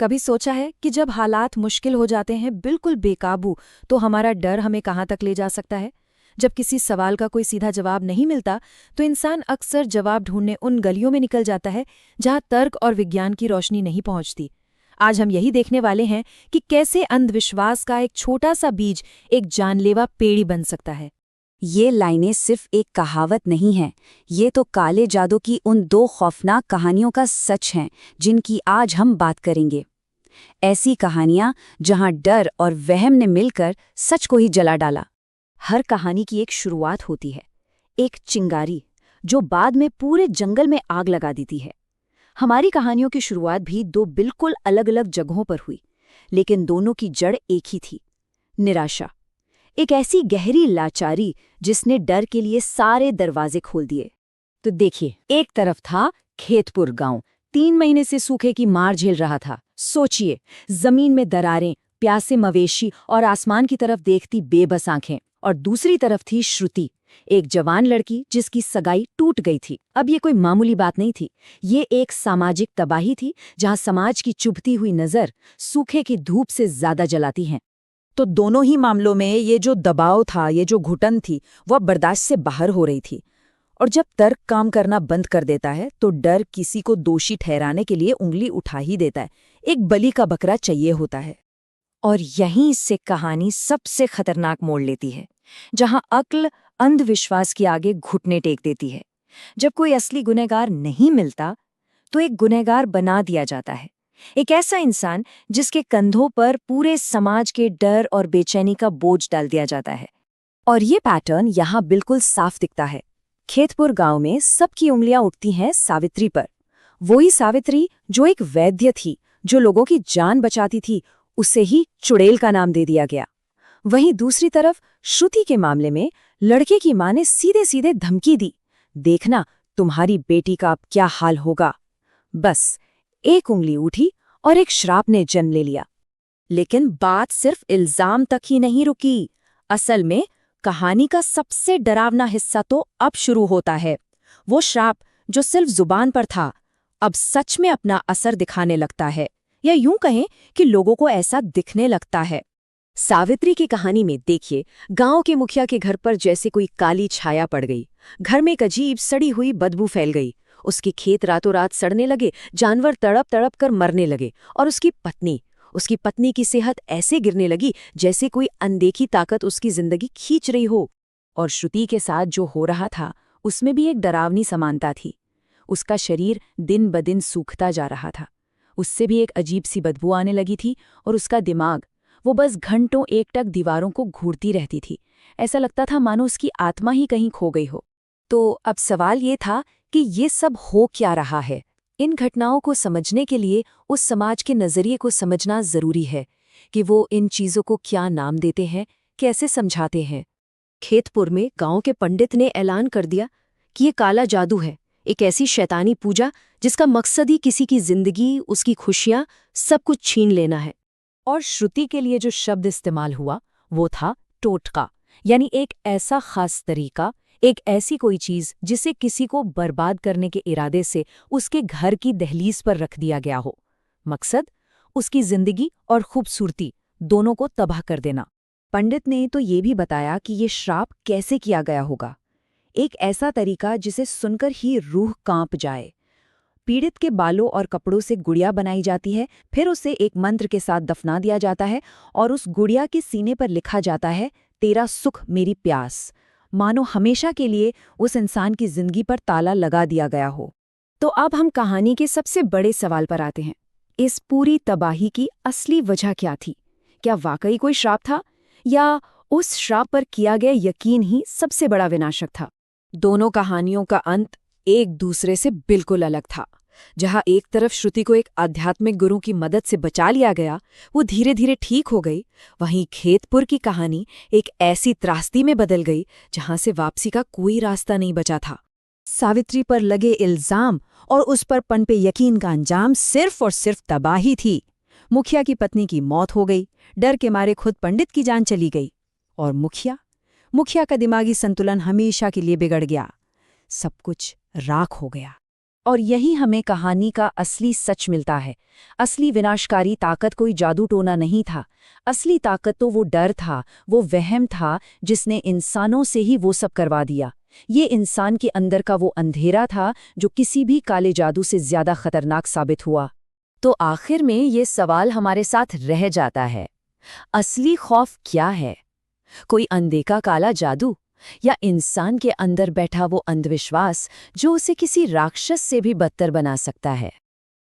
कभी सोचा है कि जब हालात मुश्किल हो जाते हैं बिल्कुल बेकाबू, तो हमारा डर हमें कहाँ तक ले जा सकता है। जब किसी सवाल का कोई सीधा जवाब नहीं मिलता तो इंसान अक्सर जवाब ढूंढने उन गलियों में निकल जाता है जहाँ तर्क और विज्ञान की रोशनी नहीं पहुंचती। आज हम यही देखने वाले हैं कि कैसे अंधविश्वास का एक छोटा सा बीज एक जानलेवा पेड़ बन सकता है। ये लाइनें सिर्फ एक कहावत नहीं हैं, ये तो काले जादू की उन दो खौफनाक कहानियों का सच हैं जिनकी आज हम बात करेंगे। ऐसी कहानियां जहां डर और वहम ने मिलकर सच को ही जला डाला। हर कहानी की एक शुरुआत होती है, एक चिंगारी जो बाद में पूरे जंगल में आग लगा देती है। हमारी कहानियों की शुरुआत भी दो बिल्कुल अलग अलग जगहों पर हुई, लेकिन दोनों की जड़ एक ही थी, निराशा। एक ऐसी गहरी लाचारी जिसने डर के लिए सारे दरवाजे खोल दिए। तो देखिए, एक तरफ था खेतपुर गांव, 3 महीने से सूखे की मार झेल रहा था। सोचिए, जमीन में दरारें, प्यासे मवेशी और आसमान की तरफ देखती बेबस आंखें। और दूसरी तरफ थी श्रुति, एक जवान लड़की जिसकी सगाई टूट गई थी। अब ये कोई मामूली बात नहीं थी, ये एक सामाजिक तबाही थी जहां समाज की चुभती हुई नजर सूखे की धूप से ज्यादा जलाती है। तो दोनों ही मामलों में ये जो दबाव था, ये जो घुटन थी, वह बर्दाश्त से बाहर हो रही थी। और जब तर्क काम करना बंद कर देता है तो डर किसी को दोषी ठहराने के लिए उंगली उठा ही देता है। एक बलि का बकरा चाहिए होता है। और यहीं से कहानी सबसे खतरनाक मोड़ लेती है, जहां अक्ल अंधविश्वास के आगे घुटने टेक देती है। जब कोई असली गुनहगार नहीं मिलता तो एक गुनहगार बना दिया जाता है, एक ऐसा इंसान जिसके कंधों पर पूरे समाज के डर और बेचैनी का बोझ डाल दिया जाता है। और ये पैटर्न यहाँ बिल्कुल साफ दिखता है। खेतपुर गांव में सबकी उंगलियां उठती हैं सावित्री पर। वही सावित्री जो एक वैद्य थी, जो लोगों की जान बचाती थी, उसे ही चुड़ैल का नाम दे दिया गया। वहीं दूसरी तरफ श्रुति के मामले में लड़के की मां ने सीधे सीधे धमकी दी, देखना तुम्हारी बेटी का अब क्या हाल होगा। बस एक उंगली उठी और एक श्राप ने जन्म ले लिया। लेकिन बात सिर्फ इल्जाम तक ही नहीं रुकी। असल में कहानी का सबसे डरावना हिस्सा तो अब शुरू होता है। वो श्राप जो सिर्फ जुबान पर था, अब सच में अपना असर दिखाने लगता है, या यूं कहें कि लोगों को ऐसा दिखने लगता है। सावित्री की कहानी में देखिए, गांव के मुखिया के घर पर जैसे कोई काली छाया पड़ गई। घर में एक अजीब सड़ी हुई बदबू फैल गई। उसके खेत रातों रात सड़ने लगे, जानवर तड़प तड़प कर मरने लगे, और उसकी पत्नी की सेहत ऐसे गिरने लगी जैसे कोई अनदेखी ताकत उसकी जिंदगी खींच रही हो। और श्रुति के साथ जो हो रहा था उसमें भी एक डरावनी समानता थी। उसका शरीर दिन ब दिन सूखता जा रहा था, उससे भी एक अजीब सी बदबू आने लगी थी, और उसका दिमाग, वो बस घंटों एकटक दीवारों को घूरती रहती थी। ऐसा लगता था मानो उसकी आत्मा ही कहीं खो गई हो। तो अब सवाल ये था कि ये सब हो क्या रहा है। इन घटनाओं को समझने के लिए उस समाज के नज़रिए को समझना ज़रूरी है कि वो इन चीज़ों को क्या नाम देते हैं, कैसे समझाते हैं। खेतपुर में गांव के पंडित ने ऐलान कर दिया कि ये काला जादू है, एक ऐसी शैतानी पूजा जिसका मकसद ही किसी की जिंदगी, उसकी खुशियां, सब कुछ छीन लेना है। और श्रुति के लिए जो शब्द इस्तेमाल हुआ वो था टोटका, यानी एक ऐसा खास तरीका, एक ऐसी कोई चीज जिसे किसी को बर्बाद करने के इरादे से उसके घर की दहलीज पर रख दिया गया हो। मकसद उसकी जिंदगी और खूबसूरती दोनों को तबाह कर देना। पंडित ने तो ये भी बताया कि ये श्राप कैसे किया गया होगा, एक ऐसा तरीका जिसे सुनकर ही रूह कांप जाए। पीड़ित के बालों और कपड़ों से गुड़िया बनाई जाती है, फिर उसे एक मंत्र के साथ दफना दिया जाता है, और उस गुड़िया के सीने पर लिखा जाता है, तेरा सुख मेरी प्यास। मानो हमेशा के लिए उस इंसान की जिंदगी पर ताला लगा दिया गया हो। तो अब हम कहानी के सबसे बड़े सवाल पर आते हैं। इस पूरी तबाही की असली वजह क्या थी? क्या वाकई कोई श्राप था, या उस श्राप पर किया गया यकीन ही सबसे बड़ा विनाशक था? दोनों कहानियों का अंत एक दूसरे से बिल्कुल अलग था। जहां एक तरफ श्रुति को एक आध्यात्मिक गुरु की मदद से बचा लिया गया, वो धीरे धीरे ठीक हो गई, वहीं खेतपुर की कहानी एक ऐसी त्रासदी में बदल गई जहां से वापसी का कोई रास्ता नहीं बचा था। सावित्री पर लगे इल्जाम और उस पर पनपे यकीन का अंजाम सिर्फ और सिर्फ तबाही थी। मुखिया की पत्नी की मौत हो गई, डर के मारे खुद पंडित की जान चली गई, और मुखिया का दिमागी संतुलन हमेशा के लिए बिगड़ गया। सब कुछ राख हो गया। और यही हमें कहानी का असली सच मिलता है। असली विनाशकारी ताकत कोई जादू टोना नहीं था। असली ताकत तो वो डर था, वो वहम था जिसने इंसानों से ही वो सब करवा दिया। ये इंसान के अंदर का वो अंधेरा था जो किसी भी काले जादू से ज्यादा खतरनाक साबित हुआ। तो आखिर में ये सवाल हमारे साथ रह जाता है, असली खौफ क्या है? कोई अनदेखा काला जादू, या इंसान के अंदर बैठा वो अंधविश्वास जो उसे किसी राक्षस से भी बदतर बना सकता है?